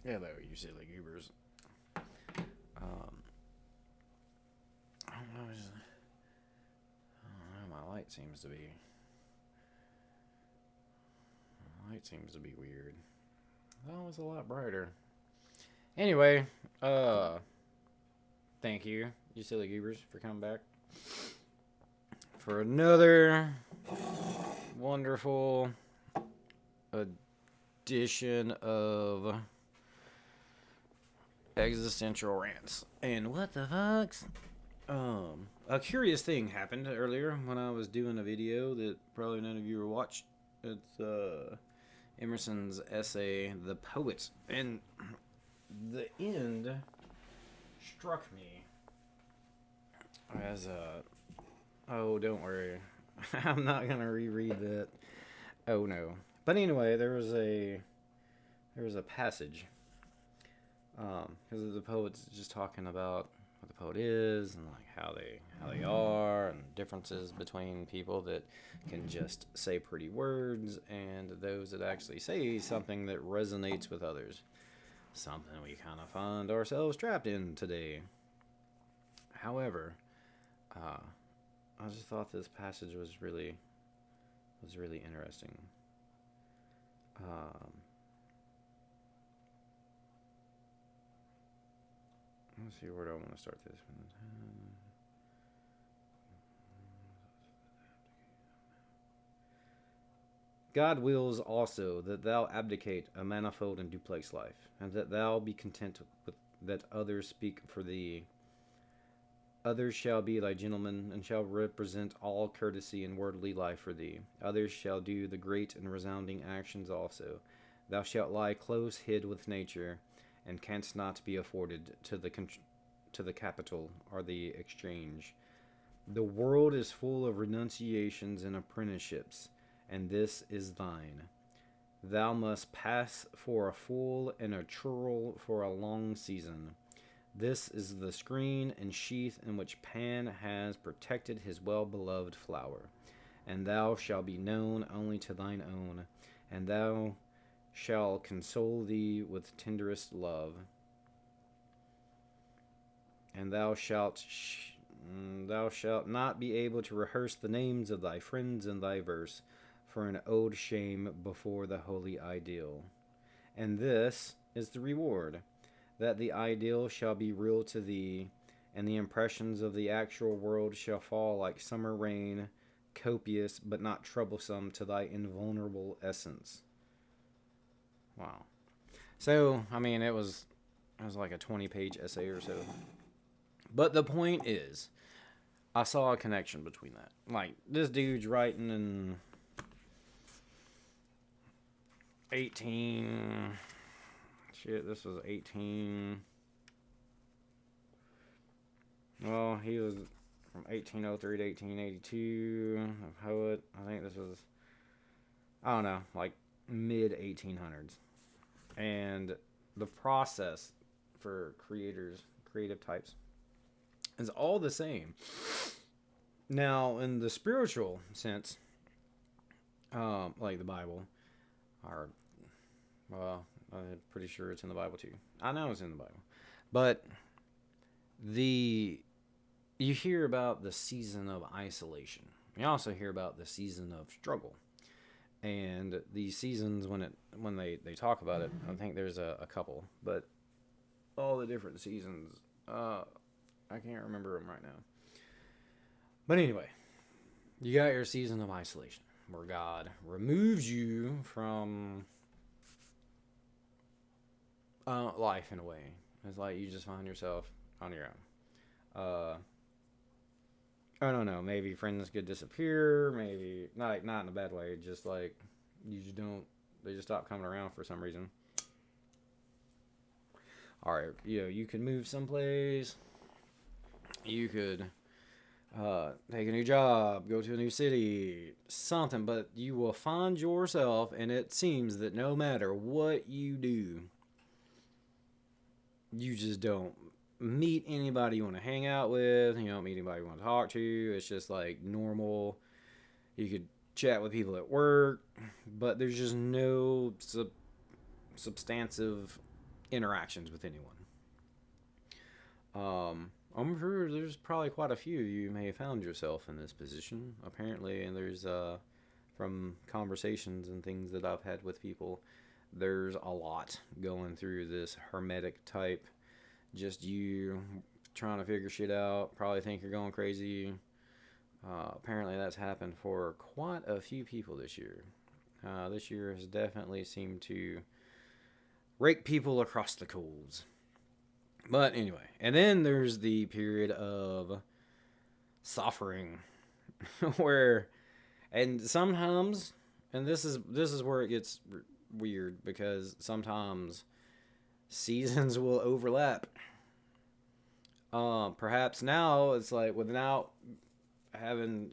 Hello, you silly goobers. I don't know. I don't know. My light seems to be weird. That was a lot brighter. Anyway, uh, thank you, you silly goobers, for coming back for another wonderful edition of existential rants. And what the fucks? A curious thing happened earlier when I was doing a video that probably none of you will watch. It's Emerson's essay, "The Poet," and the end struck me as a. Oh, don't worry, I'm not gonna reread that. Oh no. But anyway, there was a passage because the poet's just talking about what the poet is and like how they are and differences between people that can just say pretty words and those that actually say something that resonates with others. Something we kind of find ourselves trapped in today. However, uh, I just thought this passage was really interesting. Um, let's see, where do I want to start this one? God wills also that thou abdicate a manifold and duplex life, and that thou be content with that others speak for thee. Others shall be thy gentlemen, and shall represent all courtesy and worldly life for thee. Others shall do the great and resounding actions also. Thou shalt lie close hid with nature, and canst not be afforded to the capital or the exchange. The world is full of renunciations and apprenticeships, and this is thine. Thou must pass for a fool and a churl for a long season. This is the screen and sheath in which Pan has protected his well-beloved flower. And thou shalt be known only to thine own, and thou shalt console thee with tenderest love. And thou shalt not be able to rehearse the names of thy friends in thy verse, for an old shame before the holy ideal. And this is the reward, that the ideal shall be real to thee, and the impressions of the actual world shall fall like summer rain, copious but not troublesome to thy invulnerable essence. Wow. So, I mean, it was like a 20-page essay or so. But the point is, I saw a connection between that. Like, this dude's writing in 18. Shit, this was 18. Well, he was from 1803 to 1882. A poet. I think this was, I don't know, like mid 1800s. And the process for creative types, is all the same. Now, in the spiritual sense, like the Bible, or, well, I'm pretty sure it's in the Bible too. I know it's in the Bible. But the you hear about the season of isolation. You also hear about the season of struggle. And these seasons, when they talk about it, I think there's a couple, but all the different seasons, I can't remember them right now. But anyway, you got your season of isolation, where God removes you from life in a way. It's like you just find yourself on your own. I don't know. Maybe friends could disappear. Maybe not in a bad way. Just like you just don't. They just stop coming around for some reason. All right, you could move someplace. You could take a new job, go to a new city, something. But you will find yourself, and it seems that no matter what you do, you just don't meet anybody you want to hang out with. You don't meet anybody you want to talk to. It's just like normal. You could chat with people at work, but there's just no substantive interactions with anyone. I'm sure there's probably quite a few you may have found yourself in this position. Apparently, and there's from conversations and things that I've had with people, there's a lot going through this hermetic type. Just you trying to figure shit out. Probably think you're going crazy. Apparently, that's happened for quite a few people this year. This year has definitely seemed to rake people across the coals. But anyway, and then there's the period of suffering, where, and sometimes, and this is where it gets weird, because sometimes seasons will overlap. Perhaps now it's like without having,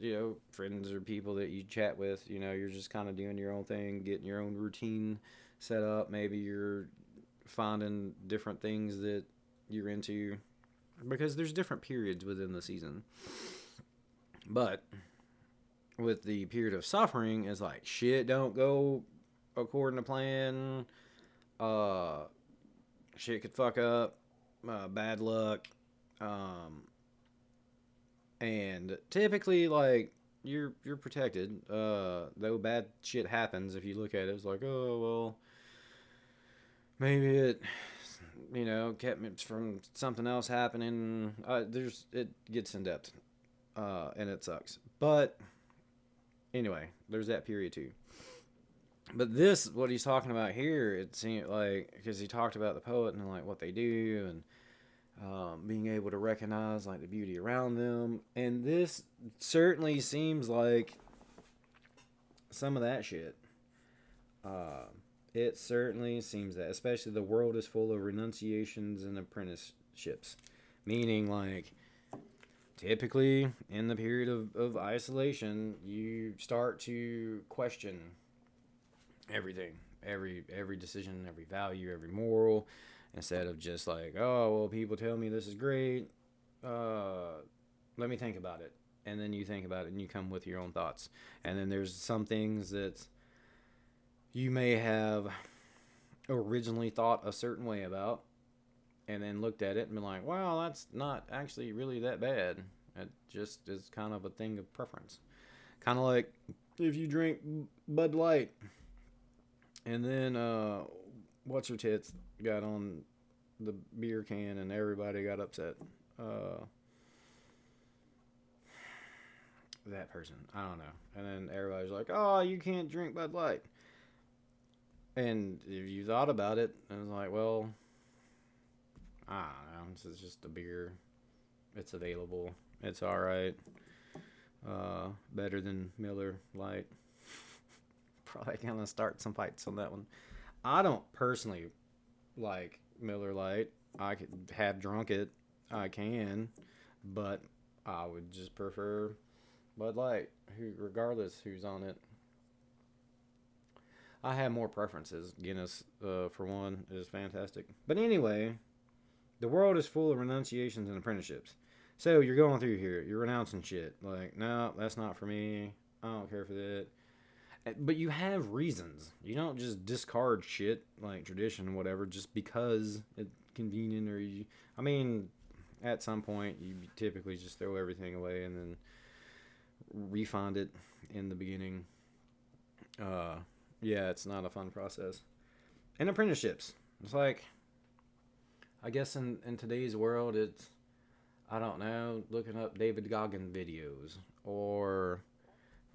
friends or people that you chat with, you're just kind of doing your own thing, getting your own routine set up. Maybe you're finding different things that you're into, because there's different periods within the season. But with the period of suffering, it's like shit don't go according to plan. Shit could fuck up. Bad luck. And typically, like, you're protected. Though bad shit happens, if you look at it, it's like, oh well, maybe it kept me from something else happening. It gets in depth, and it sucks. But anyway, there's that period too. But this, what he's talking about here, it seemed like, because he talked about the poet and like what they do, and being able to recognize like the beauty around them, and this certainly seems like some of that shit. It certainly seems that, especially the world is full of renunciations and apprenticeships. Meaning, like, typically in the period of isolation, you start to question everything. Every decision, every value, every moral. Instead of just like, oh, well, people tell me this is great. Let me think about it. And then you think about it and you come with your own thoughts. And then there's some things that you may have originally thought a certain way about, and then looked at it and been like, wow, that's not actually really that bad. It just is kind of a thing of preference. Kind of like if you drink Bud Light, and then what's her tits got on the beer can and everybody got upset. That person, I don't know. And then everybody's like, oh, you can't drink Bud Light. And if you thought about it, it was like, well, I don't know. This is just a beer. It's available. It's all right. Better than Miller Lite. Probably gonna start some fights on that one. I don't personally like Miller Lite. I could have drunk it. I can, but I would just prefer Bud Light, regardless who's on it. I have more preferences. Guinness, for one, is fantastic. But anyway, the world is full of renunciations and apprenticeships. So you're going through here. You're renouncing shit. Like, no, that's not for me. I don't care for that. But you have reasons. You don't just discard shit, like tradition or whatever, just because it's convenient or you... I mean, at some point, you typically just throw everything away and then refund it in the beginning. Yeah, it's not a fun process. And apprenticeships. It's like, I guess in today's world, it's, I don't know, looking up David Goggin videos, or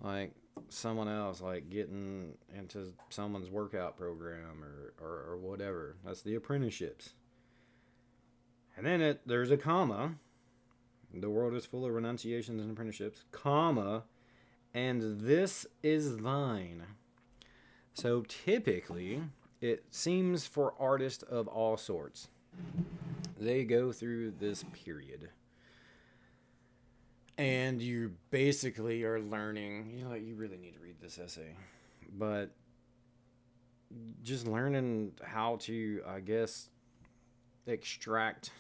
like someone else, like getting into someone's workout program or whatever. That's the apprenticeships. And then there's a comma. The world is full of renunciations and apprenticeships, comma, and this is thine. So typically, it seems for artists of all sorts, they go through this period. And you basically are learning, you really need to read this essay, but just learning how to, I guess, extract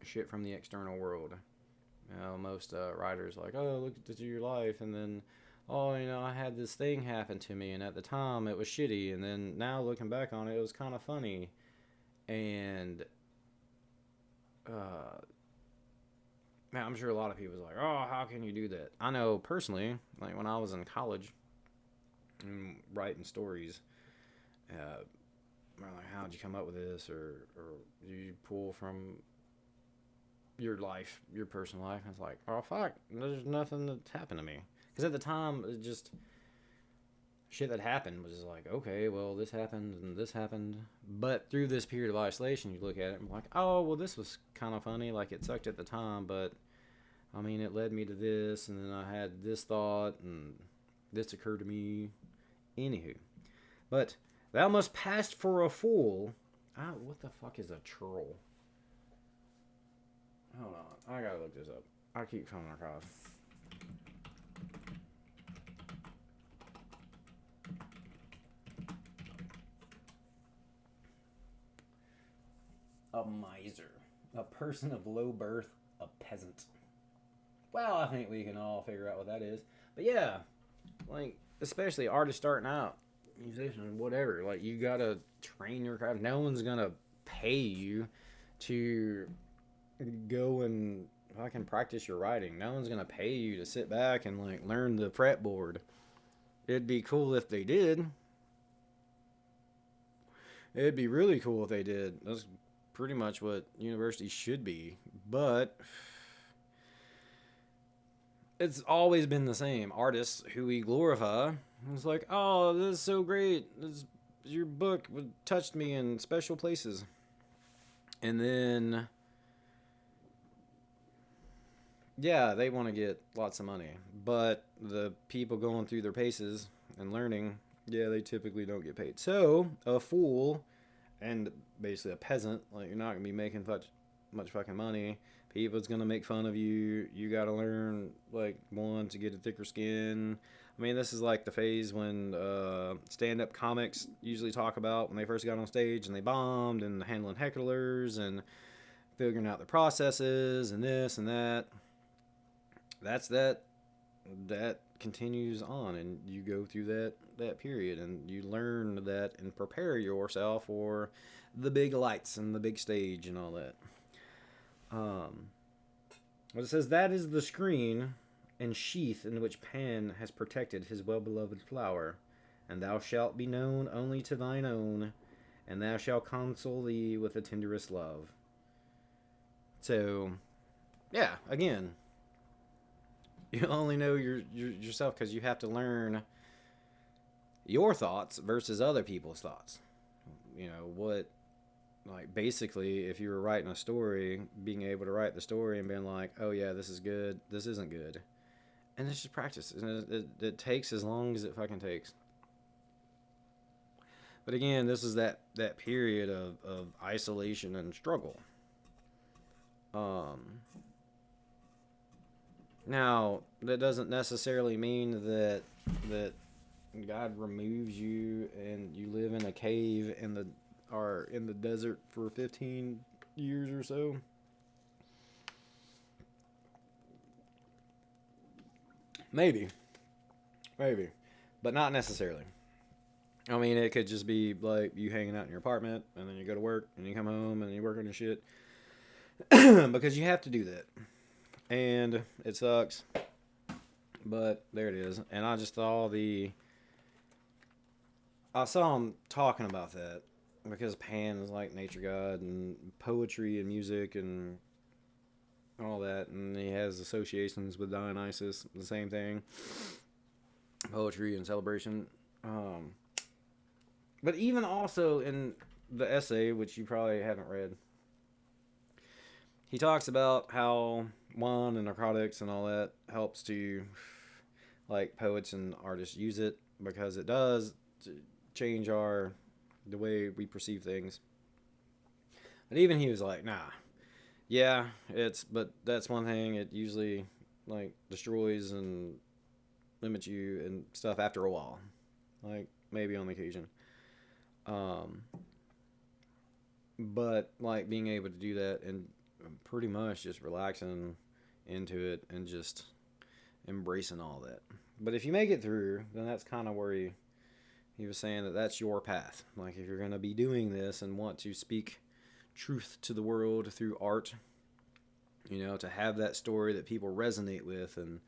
shit from the external world. Most writers like, oh, look at your life, and then, oh, I had this thing happen to me, and at the time it was shitty, and then now looking back on it, it was kind of funny. And man, I'm sure a lot of people was like, "Oh, how can you do that?" I know personally, like when I was in college and writing stories, I'm like, "How'd you come up with this?" Or do you pull from your life, your personal life? And it's like, "Oh fuck, there's nothing that's happened to me." Because at the time, it just shit that happened was just like, okay, well, this happened and this happened. But through this period of isolation, you look at it and like, oh, well, this was kind of funny. Like, it sucked at the time, but I mean, it led me to this, and then I had this thought, and this occurred to me. Anywho. But thou must pass for a fool. What the fuck is a troll? Hold on. I gotta look this up. I keep coming across. A miser. A person of low birth. A peasant. Well, I think we can all figure out what that is. But yeah, like, especially artists starting out, musicians, whatever, like, you gotta train your craft. No one's gonna pay you to go and fucking practice your writing. No one's gonna pay you to sit back and, like, learn the fretboard. It'd be cool if they did. It'd be really cool if they did. That's pretty much what universities should be. But it's always been the same. Artists who we glorify. It's like, oh, this is so great. Your book touched me in special places. And then, yeah, they want to get lots of money. But the people going through their paces and learning, yeah, they typically don't get paid. So, a fool and basically a peasant, like, you're not going to be making much fucking money. People's gonna make fun of you. You gotta learn, like, one, to get a thicker skin. I mean, this is like the phase when stand-up comics usually talk about when they first got on stage and they bombed, and handling hecklers and figuring out the processes and this and that. That continues on, and you go through that period, and you learn that and prepare yourself for the big lights and the big stage and all that. But it says, that is the screen and sheath in which Pan has protected his well-beloved flower, and thou shalt be known only to thine own, and thou shalt console thee with the tenderest love. So, yeah, again, you only know yourself because you have to learn your thoughts versus other people's thoughts. You know, what, like, basically, if you were writing a story, being able to write the story and being like, oh yeah, this is good, this isn't good. And it's just practice. And it takes as long as it fucking takes. But again, this is that period of isolation and struggle. Now, that doesn't necessarily mean that God removes you and you live in a cave in the desert for 15 years or so. Maybe, but not necessarily. I mean, it could just be like you hanging out in your apartment, and then you go to work, and you come home, and you work on your shit. Because you have to do that. And it sucks. But there it is. And I just saw I saw him talking about that. Because Pan is like nature god, and poetry and music and all that. And he has associations with Dionysus, the same thing. Poetry and celebration. But even also in the essay, which you probably haven't read, he talks about how wine and narcotics and all that helps to, like, poets and artists use it because it does change the way we perceive things. But even he was like, nah, yeah, but that's one thing. It usually, like, destroys and limits you and stuff after a while, like, maybe on occasion. But, like, being able to do that and pretty much just relaxing into it and just embracing all that. But if you make it through, then that's kind of where he was saying that's your path. Like, if you're going to be doing this and want to speak truth to the world through art. You know, to have that story that people resonate with and,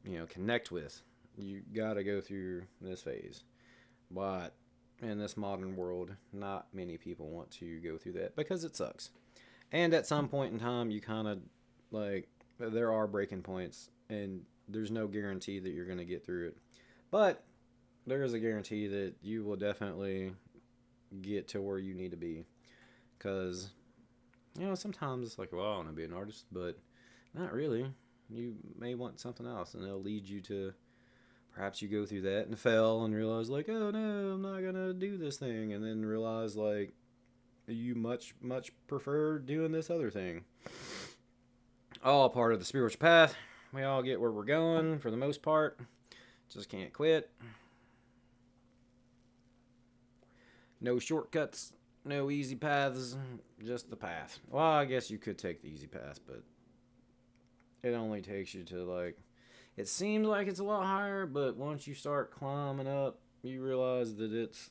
you know, connect with. You got to go through this phase. But in this modern world, not many people want to go through that because it sucks. And at some point in time, you kind of, like, there are breaking points, and there's no guarantee that you're going to get through it. But there is a guarantee that you will definitely get to where you need to be. Because, you know, sometimes it's like, well, I want to be an artist, but not really. You may want something else, and it'll lead you to, perhaps you go through that and fail and realize, like, oh no, I'm not going to do this thing. And then realize, like, you much prefer doing this other thing. All part of the spiritual path. We all get where we're going for the most part. Just can't quit. No shortcuts, no easy paths, just the path. Well, I guess you could take the easy path, but it only takes you to, like, it seems like it's a lot higher, but once you start climbing up, you realize that it's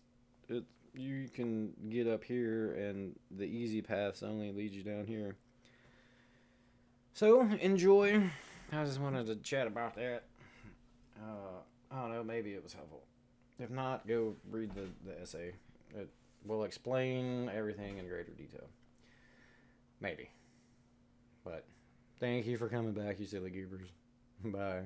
you can get up here, and the easy paths only lead you down here. So, enjoy. I just wanted to chat about that. I don't know, maybe it was helpful. If not, go read the essay. It will explain everything in greater detail. Maybe. But, thank you for coming back, you silly goobers. Bye.